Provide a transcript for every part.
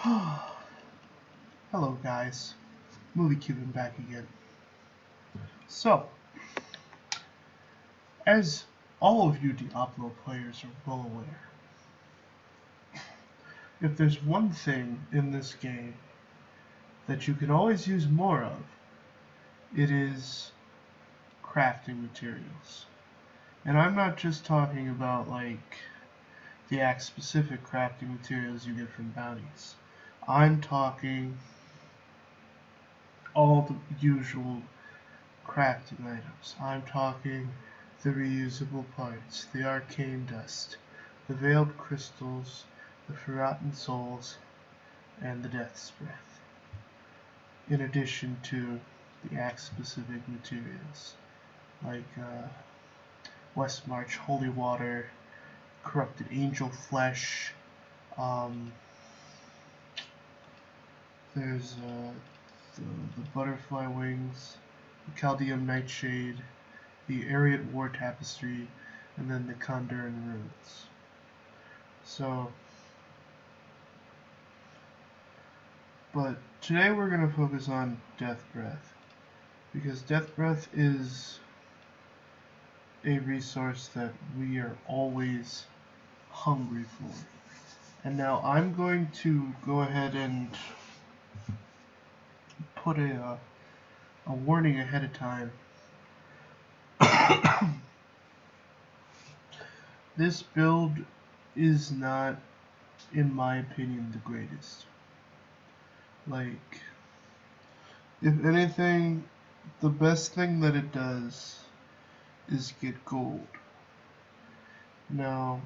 Hello guys, TheMovieCuban back again. So, as all of you Diablo players are well aware, if there's one thing in this game that you can always use more of, it is crafting materials. And I'm not just talking about like the axe-specific crafting materials you get from bounties. I'm talking all the usual crafting items. I'm talking the reusable parts, the arcane dust, the veiled crystals, the forgotten souls, and the death's breath. In addition to the axe-specific materials, like West March holy water, corrupted angel flesh, there's the butterfly wings, the Chaldean nightshade, the Ariat war tapestry, and then the Conduran runes. So, but today we're going to focus on Death Breath, because Death Breath is a resource that we are always hungry for. And now I'm going to go ahead and put a warning ahead of time. This build is not, in my opinion, the greatest. Like, if anything, the best thing that it does is get gold. Now,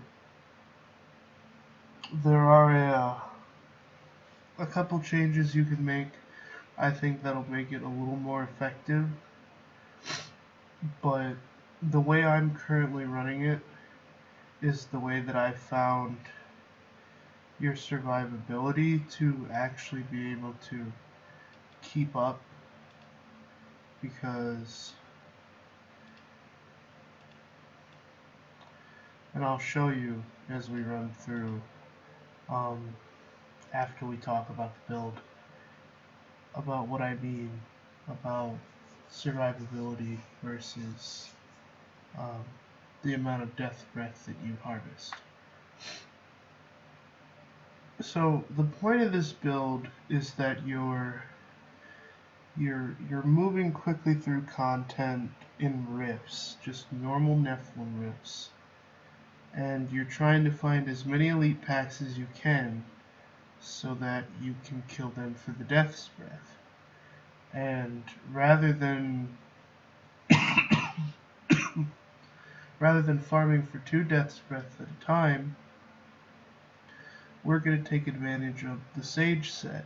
there are a couple changes you can make. I think that'll make it a little more effective, but the way I'm currently running it is the way that I found your survivability to actually be able to keep up, because, and I'll show you as we run through after we talk about the build, about what I mean about survivability versus the amount of death breath that you harvest. So the point of this build is that you're moving quickly through content in rifts, just normal Nephalem rifts, and you're trying to find as many elite packs as you can so that you can kill them for the death's breath. And rather than farming for 2 death's breath at a time, we're going to take advantage of the Sage set,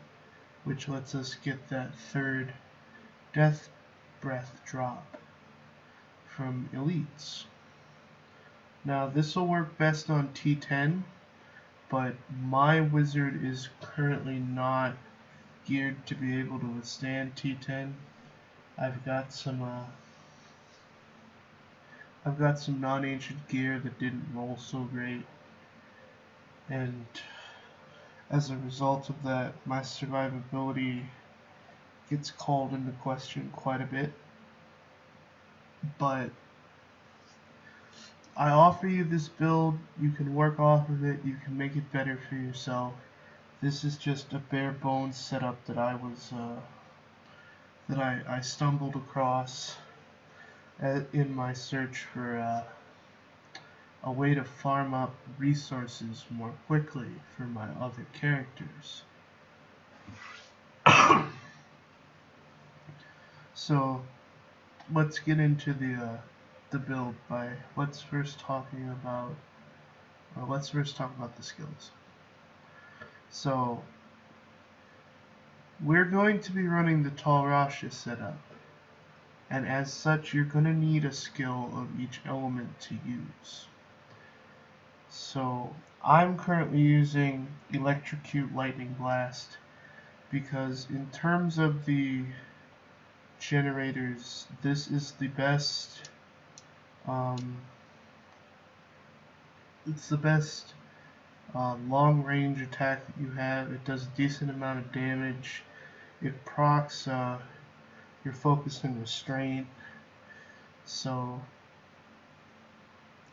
which lets us get that 3rd death breath drop from elites. Now this will work best on T10, but my wizard is currently not geared to be able to withstand T10. I've got some non-ancient gear that didn't roll so great, and as a result of that, my survivability gets called into question quite a bit. But I offer you this build. You can work off of it. You can make it better for yourself. This is just a bare bones setup that I stumbled across in my search for a way to farm up resources more quickly for my other characters. So let's get into the build by let's first talk about the skills. So we're going to be running the tall Rasha setup, and as such you're going to need a skill of each element to use. So I'm currently using Electrocute Lightning Blast because in terms of the generators, this is the best. It's the best long range attack that you have. It does a decent amount of damage. It procs your focus and restraint, so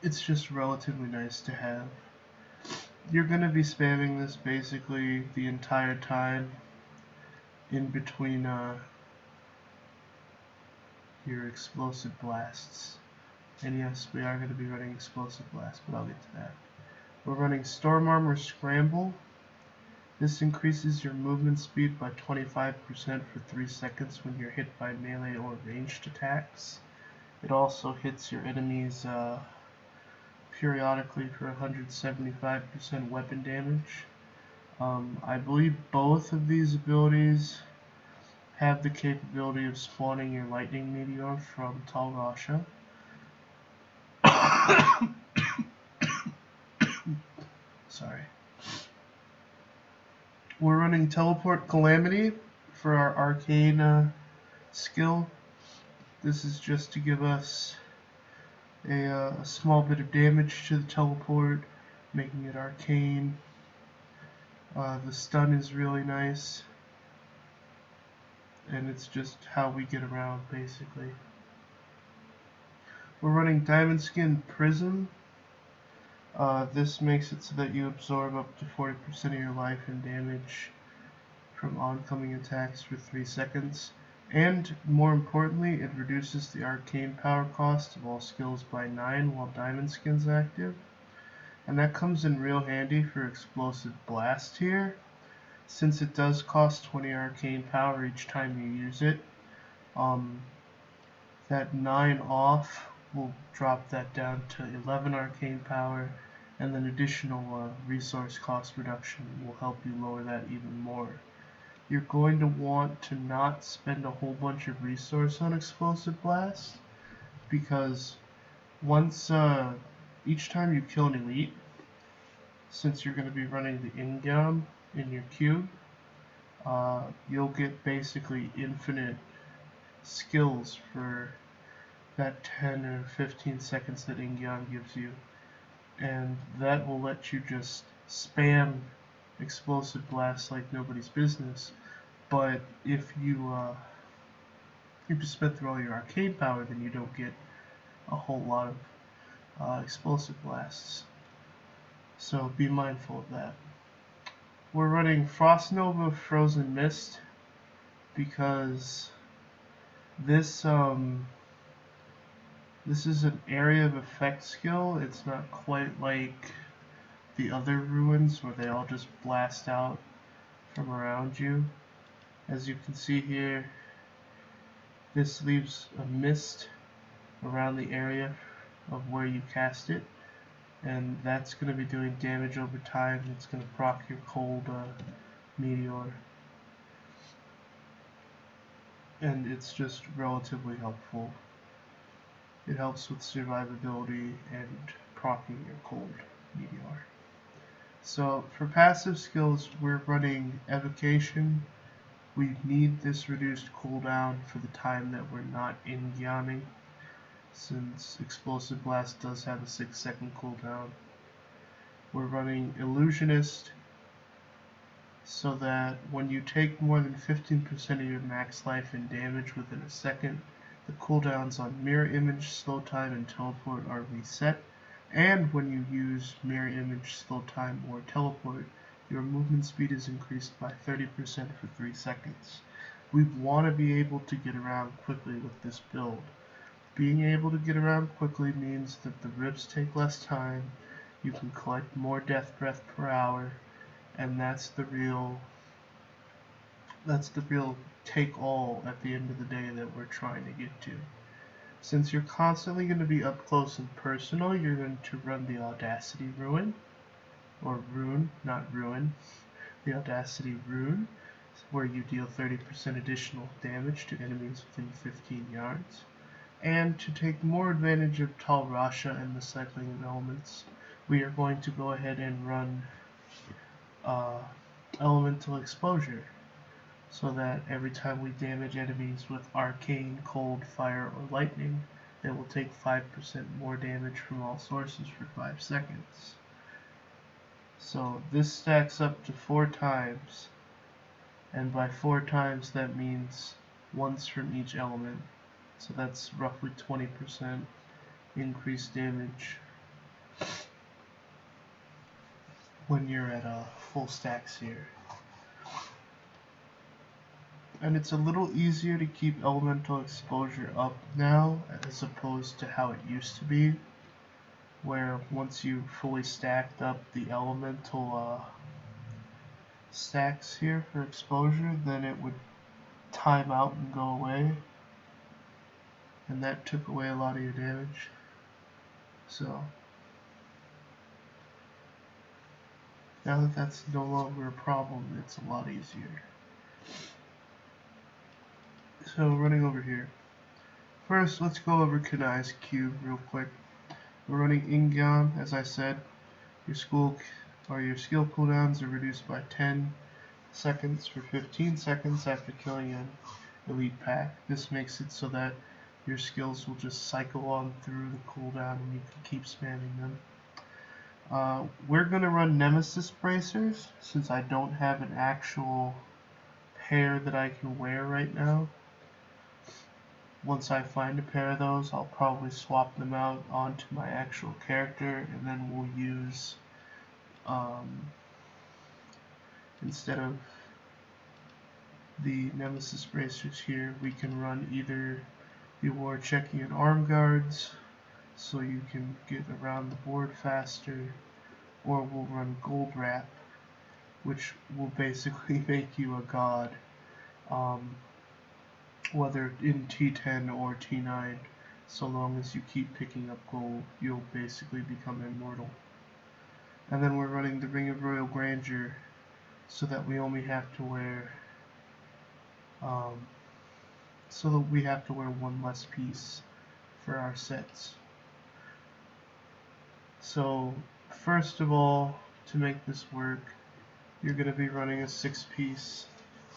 it's just relatively nice to have. You're going to be spamming this basically the entire time in between your explosive blasts. And yes, we are going to be running explosive blasts, but I'll get to that. We're running Storm Armor Scramble. This increases your movement speed by 25% for 3 seconds when you're hit by melee or ranged attacks. It also hits your enemies periodically for 175% weapon damage. I believe both of these abilities have the capability of spawning your lightning meteor from Rasha. Sorry. We're running Teleport Calamity for our arcane skill. This is just to give us a small bit of damage to the teleport, making it arcane. The stun is really nice, and it's just how we get around basically. We're running Diamond Skin Prism. This makes it so that you absorb up to 40% of your life and damage from oncoming attacks for 3 seconds. And more importantly, it reduces the arcane power cost of all skills by 9 while Diamond Skin's active. And that comes in real handy for Explosive Blast here, since it does cost 20 arcane power each time you use it. That 9 off will drop that down to 11 arcane power, and then additional resource cost reduction will help you lower that even more. You're going to want to not spend a whole bunch of resource on Explosive Blast, because once each time you kill an elite, since you're going to be running the Ingam in your cube, you'll get basically infinite skills for that 10 or 15 seconds that Ingam gives you, and that will let you just spam Explosive Blast like nobody's business. But if you spend through all your arcane power, then you don't get a whole lot of Explosive Blasts, so be mindful of that. We're running Frost Nova Frozen Mist because this is an area of effect skill. It's not quite like the other ruins where they all just blast out from around you. As you can see here, this leaves a mist around the area of where you cast it, and that's going to be doing damage over time. It's going to proc your cold meteor, and it's just relatively helpful. It helps with survivability and proccing your cold meteor. So for passive skills, we're running Evocation. We need this reduced cooldown for the time that we're not in Gyaning, since Explosive Blast does have a 6-second cooldown. We're running Illusionist, so that when you take more than 15% of your max life and damage within a second, the cooldowns on Mirror Image, Slow Time, and Teleport are reset, and when you use Mirror Image, Slow Time, or Teleport, your movement speed is increased by 30% for 3 seconds. We want to be able to get around quickly with this build. Being able to get around quickly means that the rifts take less time, you can collect more death breath per hour, and that's the real take all at the end of the day that we're trying to get to. Since you're constantly going to be up close and personal, you're going to run the Audacity Ruin, or Rune, not Ruin, the Audacity Rune, where you deal 30% additional damage to enemies within 15 yards. And to take more advantage of Tal Rasha and the cycling of elements, we are going to go ahead and run Elemental Exposure, so that every time we damage enemies with Arcane, Cold, Fire, or Lightning, they will take 5% more damage from all sources for 5 seconds. So this stacks up to 4 times, and by 4 times that means once from each element. So that's roughly 20% increased damage when you're at full stacks here. And it's a little easier to keep elemental exposure up now as opposed to how it used to be, where once you fully stacked up the elemental stacks here for exposure, then it would time out and go away, and that took away a lot of your damage. So now that that's no longer a problem, it's a lot easier. So running over here, first let's go over Kanai's cube real quick. We're running Ingon, as I said. Your skill cooldowns are reduced by 10 seconds for 15 seconds after killing an elite pack. This makes it so that your skills will just cycle on through the cooldown and you can keep spamming them. We're going to run Nemesis Bracers since I don't have an actual pair that I can wear right now. Once I find a pair of those, I'll probably swap them out onto my actual character, and then we'll use, instead of the Nemesis Bracers here, we can run either the War Checking and Arm Guards, so you can get around the board faster, or we'll run Gold Wrap, which will basically make you a god. Whether in T10 or T9, so long as you keep picking up gold, you'll basically become immortal. And then we're running the Ring of Royal Grandeur, so that we only have to wear, one less piece for our sets. So first of all, to make this work, you're going to be running a 6-piece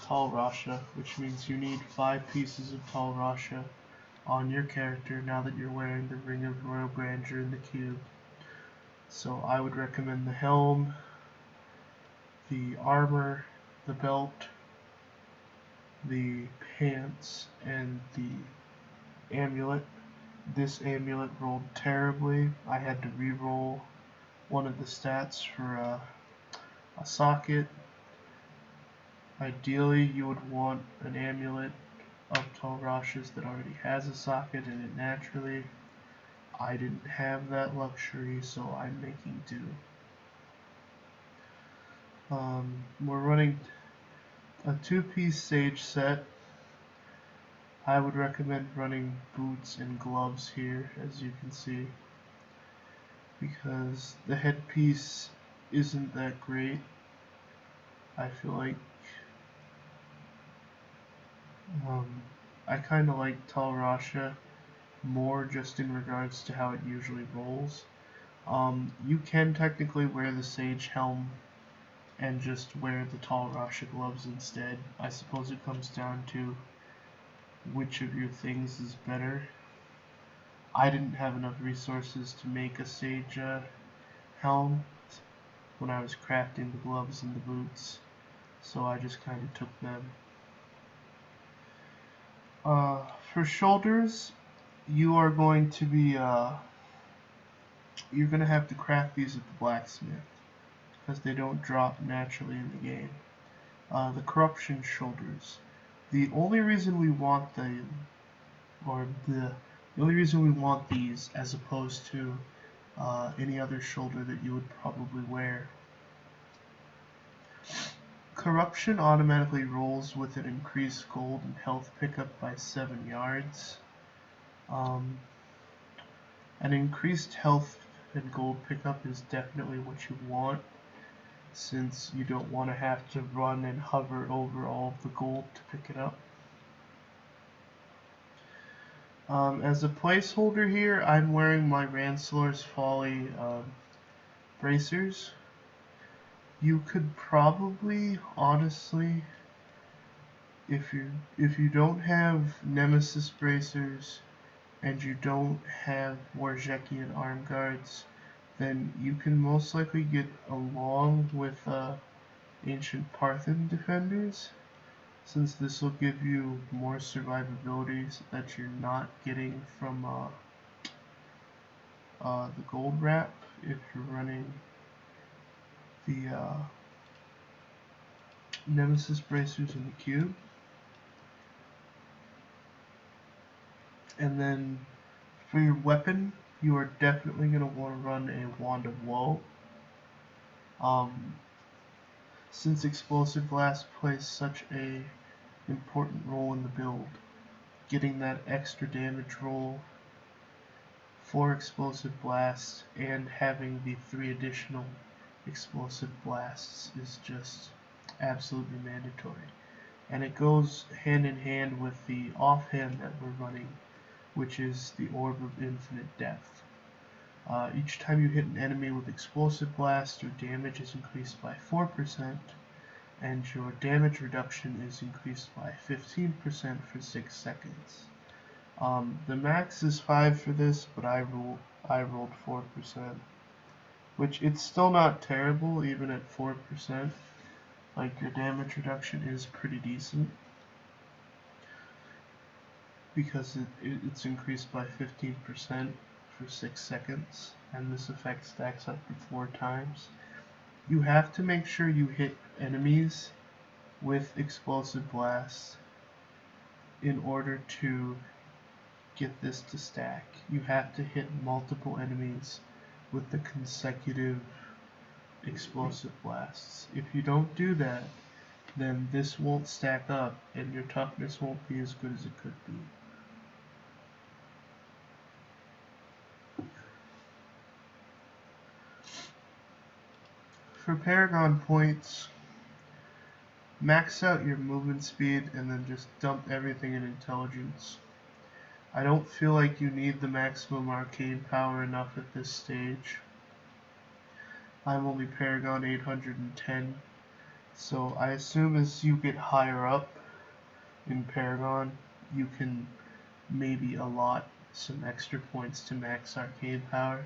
Tall Rasha, which means you need 5 pieces of Tall Rasha on your character now that you're wearing the Ring of Royal Grandeur in the cube. So I would recommend the helm, the armor, the belt, the pants, and the amulet. This amulet rolled terribly. I had to re-roll one of the stats for a socket. Ideally, you would want an amulet of Tall Rasha's that already has a socket in it naturally. I didn't have that luxury, so I'm making do. We're running a 2-piece Sage set. I would recommend running boots and gloves here, as you can see, because the headpiece isn't that great. I feel like I kind of like Tall Rasha more just in regards to how it usually rolls. You can technically wear the Sage helm and just wear the Tall Rasha gloves instead. I suppose it comes down to which of your things is better. I didn't have enough resources to make a Sage helm when I was crafting the gloves and the boots, so I just kind of took them. For shoulders, you are going to be, you're going to have to craft these at the blacksmith, because they don't drop naturally in the game. The corruption shoulders. The only reason we want them, or the only reason we want these as opposed to any other shoulder that you would probably wear. Corruption automatically rolls with an increased gold and health pickup by 7 yards. An increased health and gold pickup is definitely what you want, since you don't want to have to run and hover over all of the gold to pick it up. As a placeholder here, I'm wearing my Ransler's Folly bracers. You could probably, honestly, if you don't have Nemesis bracers and you don't have Warjeckian arm guards, then you can most likely get along with ancient Parthian defenders, since this will give you more survivability that you're not getting from the gold wrap if you're running the Nemesis bracers in the cube. And then for your weapon, you are definitely going to want to run a Wand of Woe. Since Explosive Blast plays such a important role in the build, getting that extra damage roll for Explosive Blast and having the 3 additional Explosive Blasts is just absolutely mandatory. And it goes hand in hand with the offhand that we're running, which is the Orb of Infinite Death. Each time you hit an enemy with Explosive Blast, your damage is increased by 4%, and your damage reduction is increased by 15% for 6 seconds. The max is 5 for this, but I rolled 4%, which it's still not terrible even at 4%. Like, your damage reduction is pretty decent, because it's increased by 15% for 6 seconds, and this effect stacks up to 4 times. You have to make sure you hit enemies with Explosive Blast in order to get this to stack. You have to hit multiple enemies with the consecutive Explosive Blasts. If you don't do that, then this won't stack up and your toughness won't be as good as it could be. For Paragon points, max out your movement speed and then just dump everything in intelligence. I don't feel like you need the maximum arcane power enough at this stage. I'm only Paragon 810, so I assume as you get higher up in Paragon, you can maybe allot some extra points to max arcane power,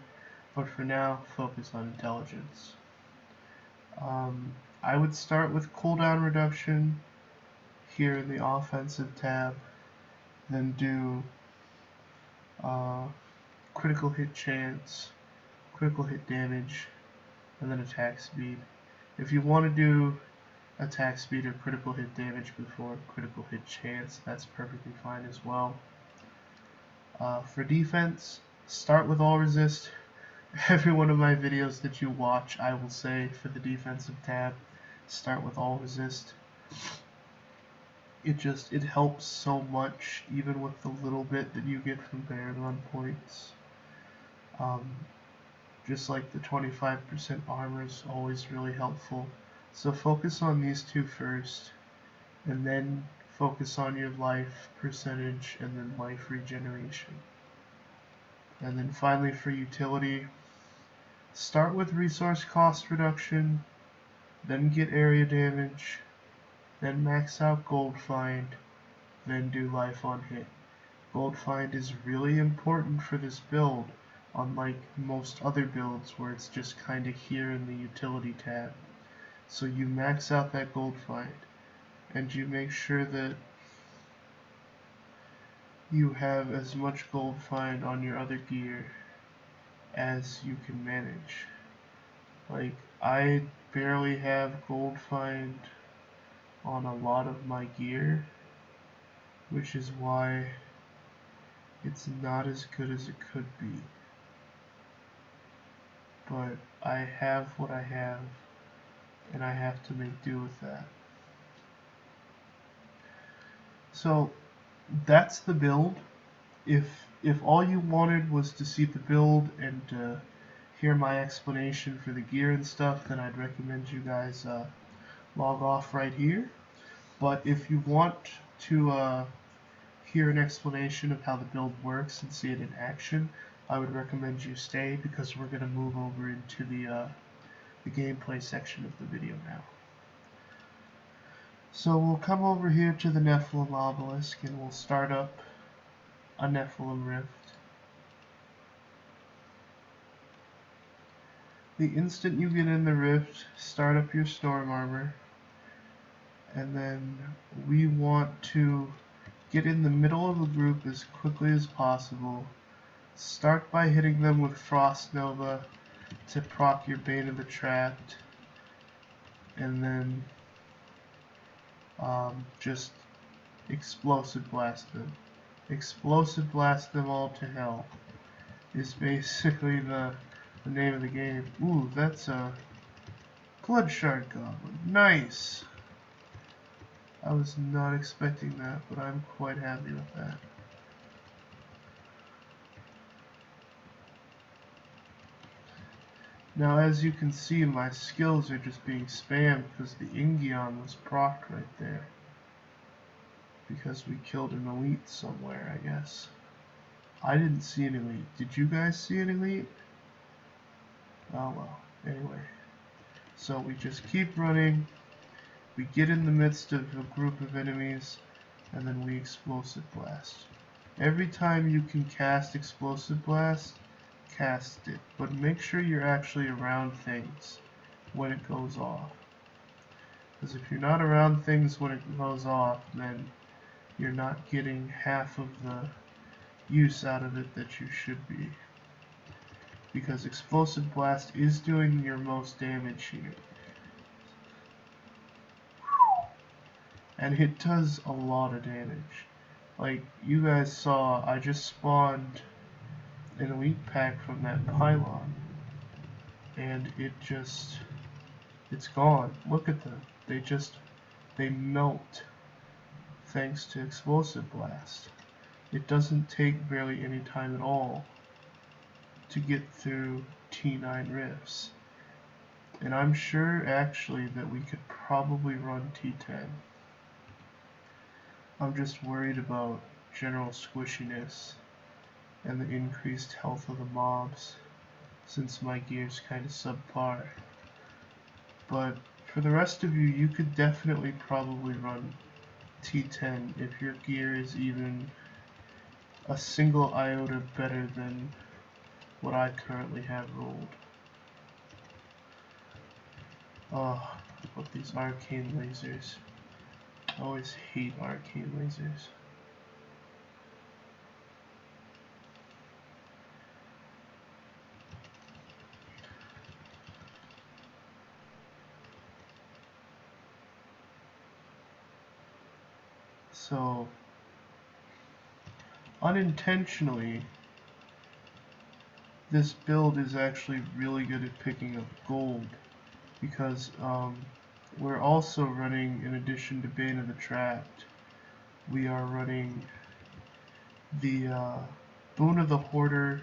but for now, focus on intelligence. I would start with cooldown reduction here in the offensive tab, then do critical hit chance, critical hit damage, and then attack speed. If you want to do attack speed or critical hit damage before critical hit chance, that's perfectly fine as well. For defense, start with all resist. Every one of my videos that you watch, I will say for the defensive tab, start with all resist. It helps so much, even with the little bit that you get from Paragon points. Just like the 25% armor is always really helpful. So focus on these two first, and then focus on your life percentage and then life regeneration. And then finally for utility, start with resource cost reduction, then get area damage, then max out gold find, then do life on hit. Gold find is really important for this build, unlike most other builds where it's just kind of here in the utility tab. So you max out that gold find, and you make sure that you have as much gold find on your other gear as you can manage. Like, I barely have gold find on a lot of my gear, which is why it's not as good as it could be. But I have what I have, and I have to make do with that. So that's the build. If all you wanted was to see the build and hear my explanation for the gear and stuff, then I'd recommend you guys log off right here. But if you want to hear an explanation of how the build works and see it in action, I would recommend you stay, because we're going to move over into the gameplay section of the video now. So we'll come over here to the Nephalem obelisk and we'll start up a Nephalem rift. the instant you get in the rift, start up your storm armor, and then we want to get in the middle of the group as quickly as possible. Start by hitting them with Frost Nova to proc your Bane of the Trapped, and then just Explosive Blast them. Explosive Blast them all to hell is basically the name of the game. Ooh, that's a Bloodshard Goblin. Nice! I was not expecting that, but I'm quite happy with that. Now, as you can see, my skills are just being spammed because the Ingion was procced right there. Because we killed an elite somewhere, I guess. I didn't see an elite. Did you guys see an elite? Oh well, anyway. So we just keep running. We get in the midst of a group of enemies, and then we Explosive Blast. Every time you can cast Explosive Blast, cast it, but make sure you're actually around things when it goes off. Because if you're not around things when it goes off, then you're not getting half of the use out of it that you should be. Because Explosive Blast is doing your most damage here. And it does a lot of damage. Like, you guys saw, I just spawned an elite pack from that pylon. And it's gone. Look at them. They melt. Thanks to Explosive Blast. It doesn't take barely any time at all to get through T9 rifts. And I'm sure actually that we could probably run T10. I'm just worried about general squishiness and the increased health of the mobs, since my gear's kinda subpar. But for the rest of you, you could definitely probably run T10 if your gear is even a single iota better than what I currently have rolled. Oh, but these arcane lasers. I always hate arcane lasers. So, unintentionally, this build is actually really good at picking up gold, because we're also running, in addition to Bane of the Trapped, we are running the Boon of the Hoarder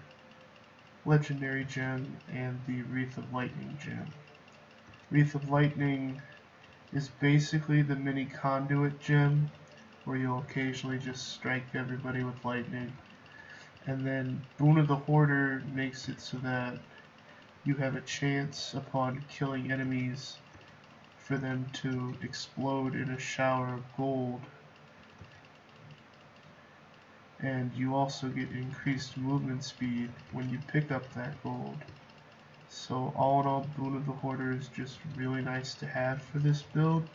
Legendary Gem and the Wreath of Lightning Gem. Wreath of Lightning is basically the mini conduit gem, where you'll occasionally just strike everybody with lightning. And then Boon of the Hoarder makes it so that you have a chance upon killing enemies for them to explode in a shower of gold. And you also get increased movement speed when you pick up that gold. So all in all, Boon of the Hoarder is just really nice to have for this build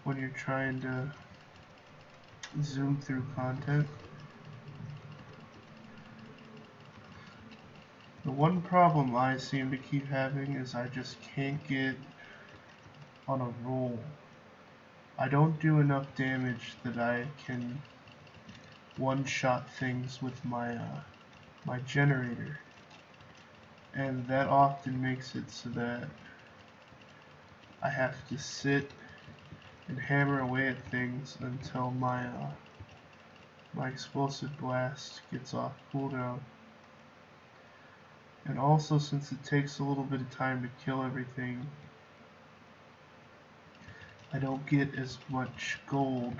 when you're trying to zoom through content. The one problem I seem to keep having is I just can't get on a roll. I don't do enough damage that I can one-shot things with my my generator, and that often makes it so that I have to sit and hammer away at things until my my Explosive Blast gets off cooldown. And also, since it takes a little bit of time to kill everything, I don't get as much gold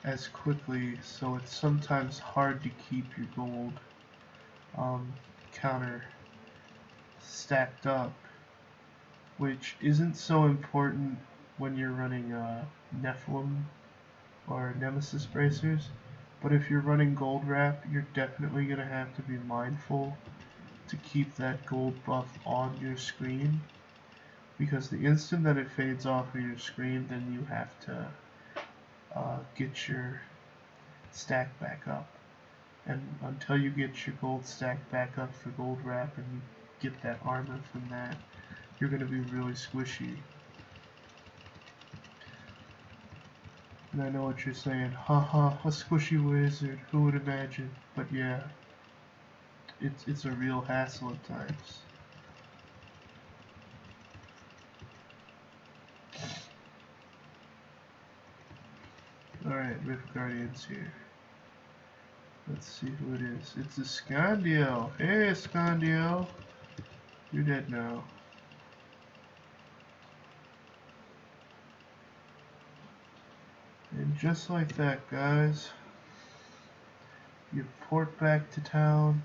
as quickly, so it's sometimes hard to keep your gold counter stacked up, which isn't so important when you're running Nephalem or Nemesis bracers, but if you're running gold wrap, you're definitely going to have to be mindful to keep that gold buff on your screen, because the instant that it fades off of your screen, then you have to get your stack back up. And until you get your gold stack back up for gold wrap and you get that armor from that, you're going to be really squishy. And I know what you're saying, haha, a squishy wizard, who would imagine? But yeah, it's a real hassle at times. Alright, Rift Guardian's here. Let's see who it is. It's Escondio. Hey, Escondio. You're dead now. And just like that, guys, you port back to town.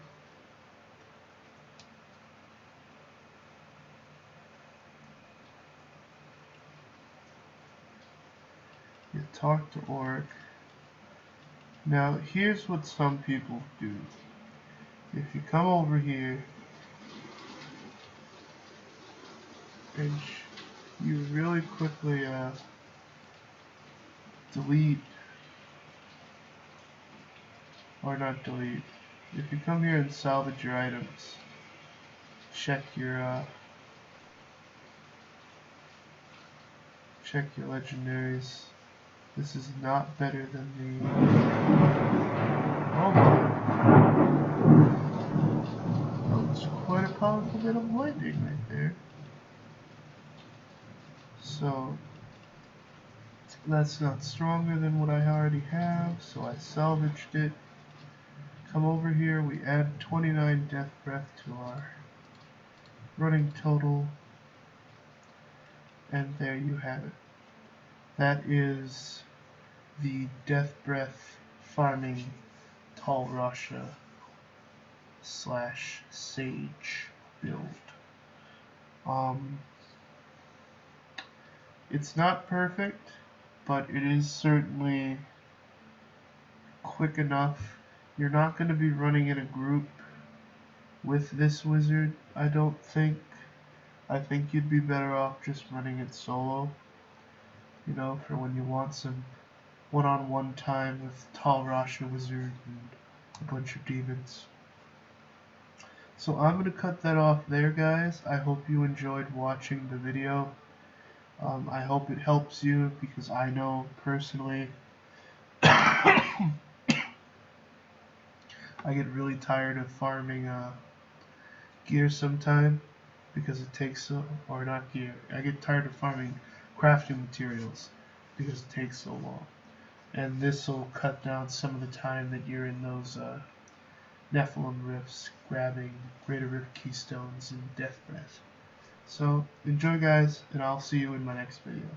You talk to Oric. Now, here's what some people do. If you come over here and you really quickly delete, or not delete, if you come here and salvage your items, check your legendaries. This is not better than the... Oh my. That was quite a powerful bit of lightning right there. So, that's not stronger than what I already have, so I salvaged it. Come over here, we add 29 Death Breath to our running total, and there you have it. That is the Death Breath Farming Tall Rasha / Sage build. It's not perfect, but it is certainly quick enough. You're not going to be running in a group with this wizard, I don't think. I think you'd be better off just running it solo, you know, for when you want some one-on-one time with Tall Rasha Wizard and a bunch of demons. So I'm going to cut that off there, guys. I hope you enjoyed watching the video. I hope it helps you, because I know personally I get really tired of farming gear sometime, because it takes or not gear. I get tired of farming crafting materials because it takes so long. And this will cut down some of the time that you're in those Nephalem rifts grabbing Greater Rift Keystones and Death Breath. So enjoy, guys, and I'll see you in my next video.